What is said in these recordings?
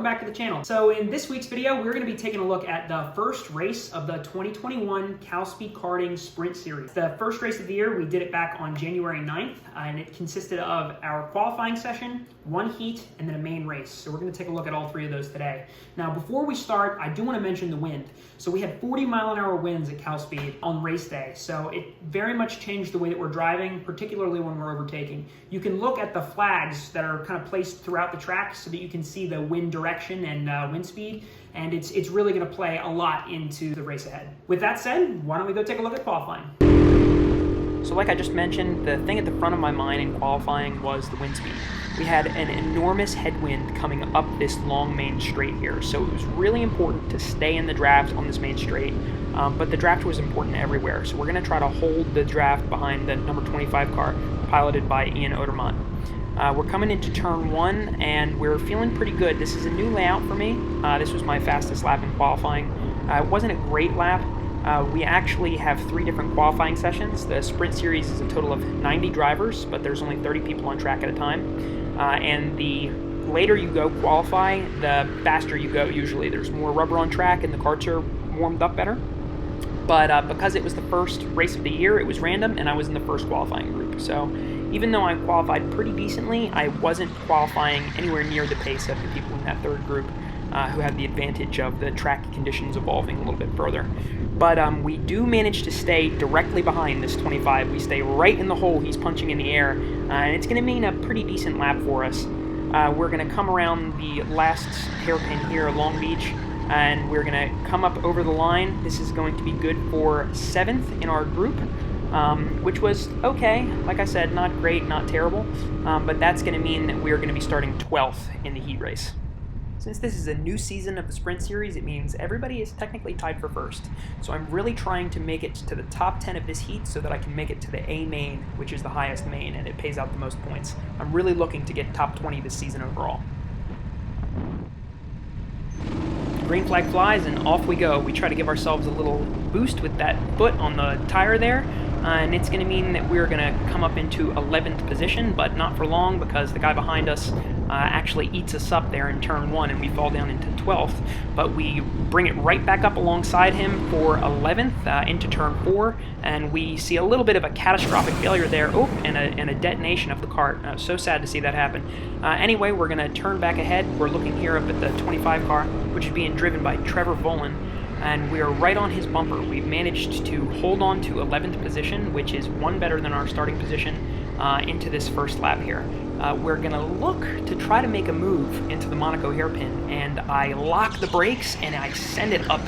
welcome back to the channel. So in this week's video, we're going to be taking a look at the first race of the 2021 CalSpeed Karting Sprint Series. The first race of the year, we did it back on January 9th, and it consisted of our qualifying session, one heat, and then a main race. So we're going to take a look at all three of those today. Now, before we start, I do want to mention the wind. So we had 40-mile-an-hour winds at CalSpeed on race day, so it very much changed the way that we're driving, particularly when we're overtaking. You can look at the flags that are kind of placed throughout the track so that you can see the wind direction and wind speed, and it's really going to play a lot into the race ahead. With that said, why don't we go take a look at qualifying? So like I just mentioned, the thing at the front of my mind in qualifying was the wind speed. We had an enormous headwind coming up this long main straight here, so it was really important to stay in the draft on this main straight, but the draft was important everywhere, so we're going to try to hold the draft behind the number 25 car piloted by Ian Odermatt. We're coming into turn one, and we're feeling pretty good. This is a new layout for me. This was my fastest lap in qualifying. It wasn't a great lap. We actually have 3 different qualifying sessions. The Sprint Series is a total of 90 drivers, but there's only 30 people on track at a time. And the later you go qualify, the faster you go usually. There's more rubber on track and the karts are warmed up better. But because it was the first race of the year, it was random, and I was in the first qualifying group. So even though I qualified pretty decently, I wasn't qualifying anywhere near the pace of the people in that third group who had the advantage of the track conditions evolving a little bit further. But we do manage to stay directly behind this 25. We stay right in the hole he's punching in the air, and it's going to mean a pretty decent lap for us. We're going to come around the last hairpin here, Long Beach, and we're going to come up over the line. This is going to be good for 7th in our group, which was okay. Like I said, not great, not terrible, but that's going to mean that we're going to be starting 12th in the heat race. Since this is a new season of the Sprint Series, it means everybody is technically tied for first. So I'm really trying to make it to the top 10 of this heat so that I can make it to the A main, which is the highest main, and it pays out the most points. I'm really looking to get top 20 this season overall. Green flag flies, and off we go. We try to give ourselves a little boost with that foot on the tire there, and it's going to mean that we're going to come up into 11th position, but not for long because the guy behind us actually eats us up there in turn 1, and we fall down into 12th. But we bring it right back up alongside him for 11th into turn 4, and we see a little bit of a catastrophic failure there. Oh, and a detonation of the cart. So sad to see that happen. Anyway, we're going to turn back ahead. We're looking here up at the 25 car, which is being driven by Trevor Volan, and we are right on his bumper. We've managed to hold on to 11th position, which is one better than our starting position into this first lap here. We're going to look to try to make a move into the Monaco hairpin, and I lock the brakes and I send it up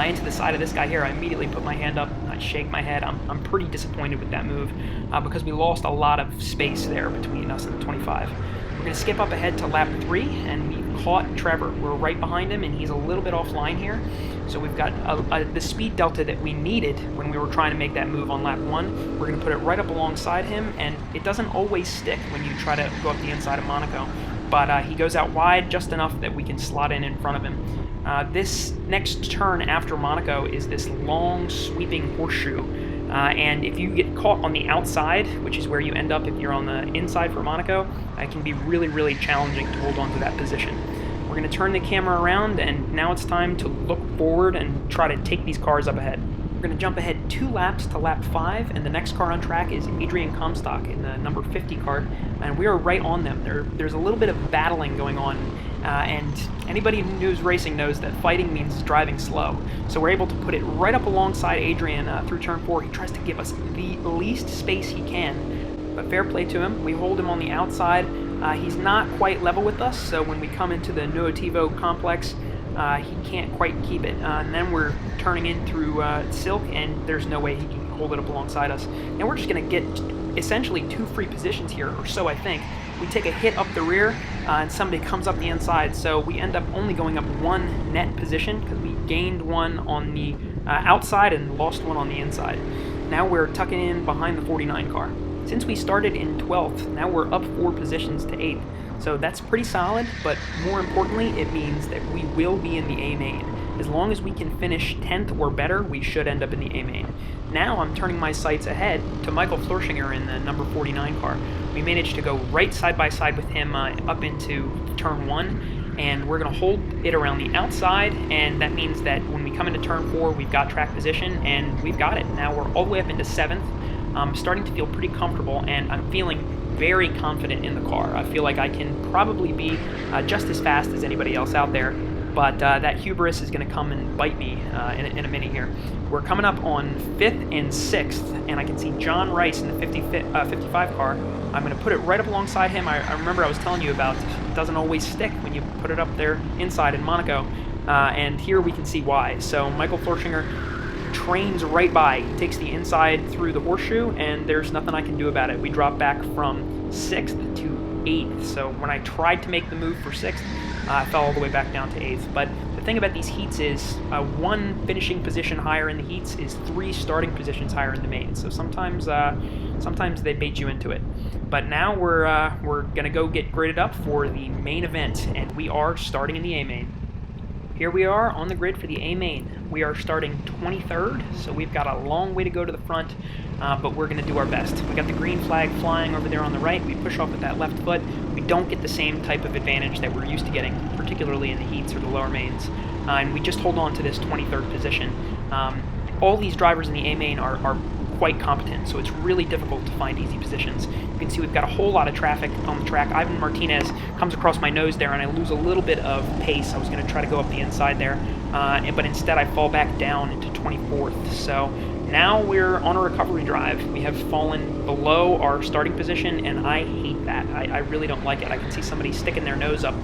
into the side of this guy here. I immediately put my hand up, I shake my head. I'm pretty disappointed with that move because we lost a lot of space there between us and the 25. We're going to skip up ahead to lap 3, and we caught Trevor. We're right behind him, and he's a little bit offline here. So we've got the speed delta that we needed when we were trying to make that move on lap 1. We're going to put it right up alongside him, and it doesn't always stick when you try to go up the inside of Monaco. But he goes out wide just enough that we can slot in front of him. This next turn after Monaco is this long sweeping horseshoe. And if you get caught on the outside, which is where you end up if you're on the inside for Monaco, it can be really, really challenging to hold on to that position. We're going to turn the camera around, and now it's time to look forward and try to take these cars up ahead. We're going to jump ahead 2 laps to lap 5, and the next car on track is Adrian Comstock in the number 50 car, and we are right on them. There's a little bit of battling going on, and anybody who knows racing knows that fighting means driving slow. So we're able to put it right up alongside Adrian through turn 4. He tries to give us the least space he can, but fair play to him. We hold him on the outside. He's not quite level with us, so when we come into the Nuotivo complex, he can't quite keep it. And then we're turning in through Silk, and there's no way he can hold it up alongside us. And we're just going to get essentially 2 free positions here, or so I think. We take a hit up the rear, and somebody comes up the inside, so we end up only going up 1 net position because we gained 1 on the outside and lost 1 on the inside. Now we're tucking in behind the 49 car. Since we started in 12th, now we're up 4 positions to 8th. So that's pretty solid, but more importantly, it means that we will be in the A main. As long as we can finish 10th or better, we should end up in the A main. Now I'm turning my sights ahead to Michael Florschinger in the number 49 car. We managed to go right side by side with him up into turn 1, and we're going to hold it around the outside, and that means that when we come into turn 4, we've got track position, and we've got it. Now we're all the way up into 7th. I'm starting to feel pretty comfortable, and I'm feeling very confident in the car. I feel like I can probably be just as fast as anybody else out there, but that hubris is going to come and bite me in a minute here. We're coming up on 5th and 6th, and I can see John Rice in the 55 car. I'm going to put it right up alongside him. I remember I was telling you about it doesn't always stick when you put it up there inside in Monaco, and here we can see why. So Michael Florschinger trains right by. He takes the inside through the horseshoe, and there's nothing I can do about it. We drop back from 6th to 8th, so when I tried to make the move for 6th, I fell all the way back down to 8th. But the thing about these heats is 1 finishing position higher in the heats is 3 starting positions higher in the main. So sometimes they bait you into it. But now we're gonna go get graded up for the main event, and we are starting in the A main. Here we are on the grid for the A main. We are starting 23rd, so we've got a long way to go to the front, but we're going to do our best. We got the green flag flying over there on the right. We push off with that left foot. We don't get the same type of advantage that we're used to getting, particularly in the heats or the lower mains, and we just hold on to this 23rd position. All these drivers in the A main are quite competent, so it's really difficult to find easy positions. You can see we've got a whole lot of traffic on the track. Ivan Martinez comes across my nose there, and I lose a little bit of pace. I was going to try to go up the inside there, but instead I fall back down into 24th. So now we're on a recovery drive. We have fallen below our starting position, and I hate that. I really don't like it. I can see somebody sticking their nose up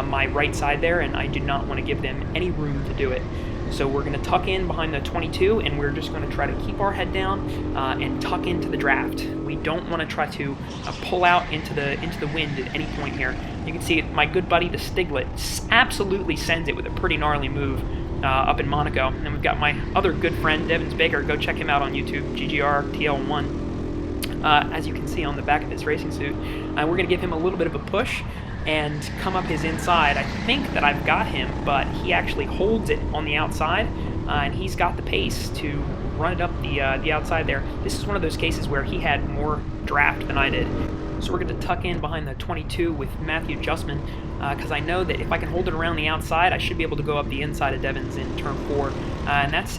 my right side there, and I do not want to give them any room to do it. So we're going to tuck in behind the 22, and we're just going to try to keep our head down and tuck into the draft. We don't want to try to pull out into the wind at any point here. You can see my good buddy, the Stiglet, absolutely sends it with a pretty gnarly move up in Monaco. And then we've got my other good friend, Devins Baker. Go check him out on YouTube, GGR TL1. As you can see on the back of his racing suit. We're going to give him a little bit of a push and come up his inside. I think that I've got him, but he actually holds it on the outside, and he's got the pace to run it up the outside there. This is one of those cases where he had more draft than I did. So we're going to tuck in behind the 22 with Matthew Justman, because I know that if I can hold it around the outside, I should be able to go up the inside of Devins in turn 4, and that's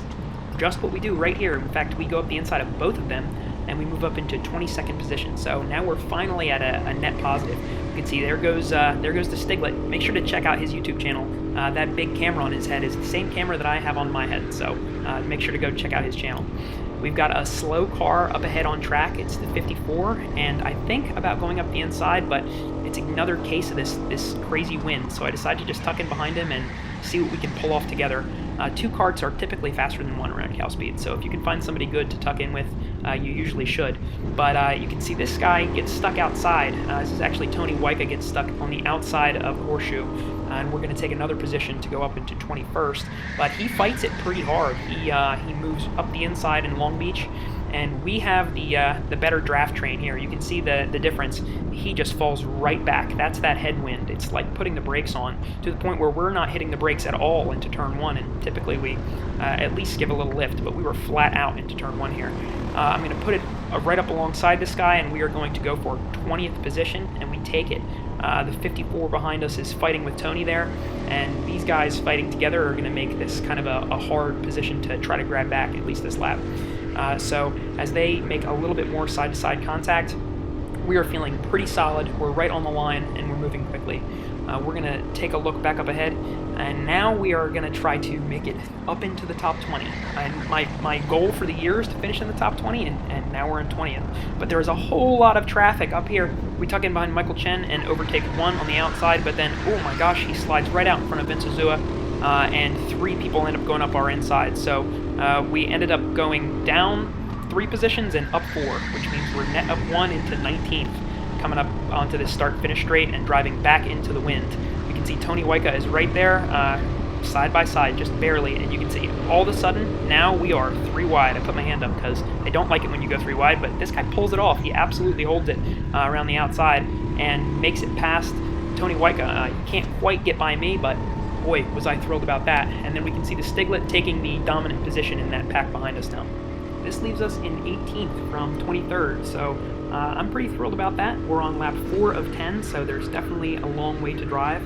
just what we do right here. In fact, we go up the inside of both of them, and we move up into 22nd position. So now we're finally at a net positive. You can see there goes the Stiglet. Make sure to check out his YouTube channel. That big camera on his head is the same camera that I have on my head, so make sure to go check out his channel. We've got a slow car up ahead on track. It's the 54, and I think about going up the inside, but it's another case of this crazy wind, so I decided to just tuck in behind him and see what we can pull off together. 2 karts are typically faster than 1 around CalSpeed, so if you can find somebody good to tuck in with, you usually should. But you can see this guy gets stuck outside. This is actually Tony Wyka gets stuck on the outside of the horseshoe, and we're going to take another position to go up into 21st. But he fights it pretty hard. He moves up the inside in Long Beach, and we have the better draft train here. You can see the difference. He just falls right back. That's that headwind. It's like putting the brakes on to the point where we're not hitting the brakes at all into turn 1, and typically we at least give a little lift, but we were flat out into turn 1 here. I'm going to put it right up alongside this guy, and we are going to go for 20th position, and we take it. The 54 behind us is fighting with Tony there, and these guys fighting together are going to make this kind of a hard position to try to grab back, at least this lap. So as they make a little bit more side-to-side contact, we are feeling pretty solid. We're right on the line, and we're moving quickly. We're going to take a look back up ahead, and now we are going to try to make it up into the top 20. And my goal for the year is to finish in the top 20, and now we're in 20th. But there's a whole lot of traffic up here. We tuck in behind Michael Chen and overtake 1 on the outside, but then, oh my gosh, he slides right out in front of Vince Azua, and 3 people end up going up our inside. So we ended up going down 3 positions and up 4, which means we're net up 1 into 19th, coming up onto this start-finish straight and driving back into the wind. You can see Tony Wyka is right there, side by side, just barely, and you can see all of a sudden, now we are 3 wide. I put my hand up because they don't like it when you go 3 wide, but this guy pulls it off. He absolutely holds it around the outside and makes it past Tony Wyka. He can't quite get by me, but boy, was I thrilled about that. And then we can see the Stiglet taking the dominant position in that pack behind us now. This leaves us in 18th from 23rd, so I'm pretty thrilled about that. We're on lap 4 of 10, so there's definitely a long way to drive.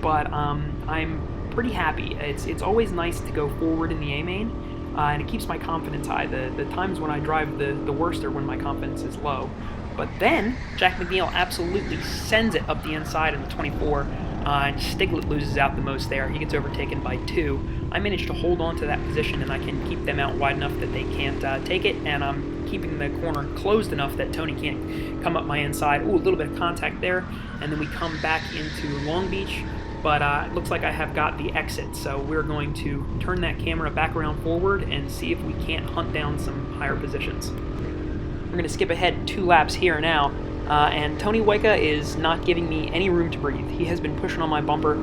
but I'm pretty happy. It's always nice to go forward in the A main, and it keeps my confidence high. The times when I drive the worst are when my confidence is low. But then Jack McNeil absolutely sends it up the inside in the 24, and Stiglet loses out the most there. He gets overtaken by 2. I managed to hold on to that position, and I can keep them out wide enough that they can't take it, and I'm keeping the corner closed enough that Tony can't come up my inside. Ooh, a little bit of contact there, and then we come back into Long Beach, but it looks like I have got the exit, so we're going to turn that camera back around forward and see if we can't hunt down some higher positions. We're going to skip ahead 2 laps here now, and Tony Waika is not giving me any room to breathe. He has been pushing on my bumper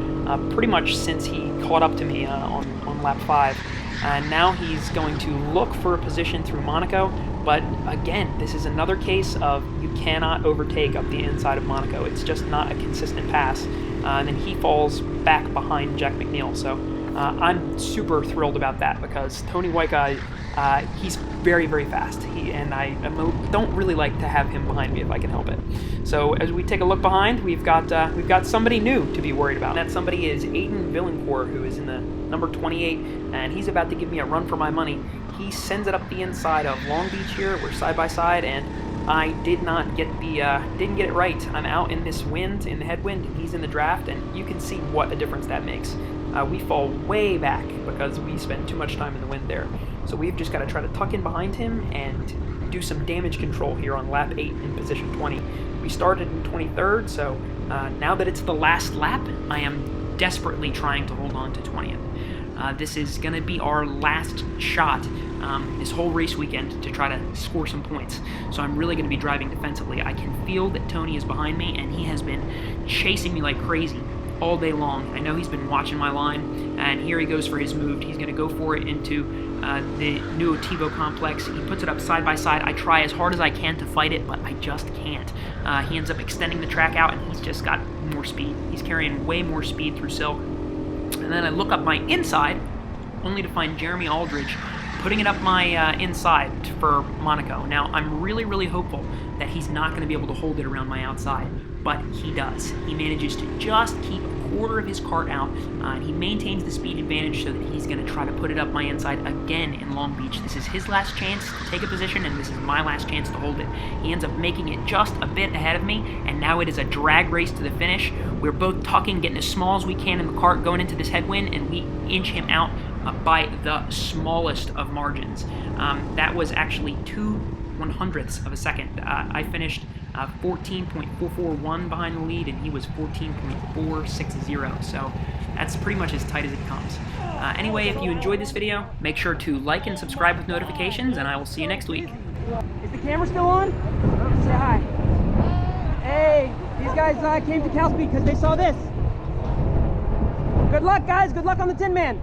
pretty much since he caught up to me on lap 5. And now he's going to look for a position through Monaco, but again, this is another case of you cannot overtake up the inside of Monaco. It's just not a consistent pass, and then he falls back behind Jack McNeil. So I'm super thrilled about that because Tony Waika, he's very, very fast. I don't really like to have him behind me if I can help it. So as we take a look behind, we've got somebody new to be worried about. And that somebody is Aiden Villancourt, who is in the number 28, and he's about to give me a run for my money. He sends it up the inside of Long Beach here. We're side by side, and I didn't get it right. I'm out in this wind, in the headwind, and he's in the draft, and you can see what a difference that makes. We fall way back because we spend too much time in the wind there. So we've just got to try to tuck in behind him and do some damage control here on lap 8 in position 20. We started in 23rd, so now that it's the last lap, I am desperately trying to hold on to 20th. This is going to be our last shot this whole race weekend to try to score some points. So I'm really going to be driving defensively. I can feel that Tony is behind me, and he has been chasing me like crazy all day long. I know he's been watching my line, and here he goes for his move. He's going to go for it into the Nuotivo complex. He puts it up side by side. I try as hard as I can to fight it, but I just can't. He ends up extending the track out, and he's just got more speed. He's carrying way more speed through Silk. And then I look up my inside, only to find Jeremy Aldridge putting it up my inside for Monaco. Now, I'm really, really hopeful that he's not going to be able to hold it around my outside, but he does. He manages to just keep a quarter of his kart out, and he maintains the speed advantage so that he's going to try to put it up my inside again in Long Beach. This is his last chance to take a position, and this is my last chance to hold it. He ends up making it just a bit ahead of me, and now it is a drag race to the finish. We're both tucking, getting as small as we can in the kart, going into this headwind, and we inch him out by the smallest of margins. That was actually 2/100ths of a second. I finished 14.441 behind the lead, and he was 14.460, so that's pretty much as tight as it comes. Anyway, if you enjoyed this video, make sure to like and subscribe with notifications, and I will see you next week. Is the camera still on? Say hi. Hey, these guys came to CalSpeed because they saw this. Good luck, guys. Good luck on the Tin Man.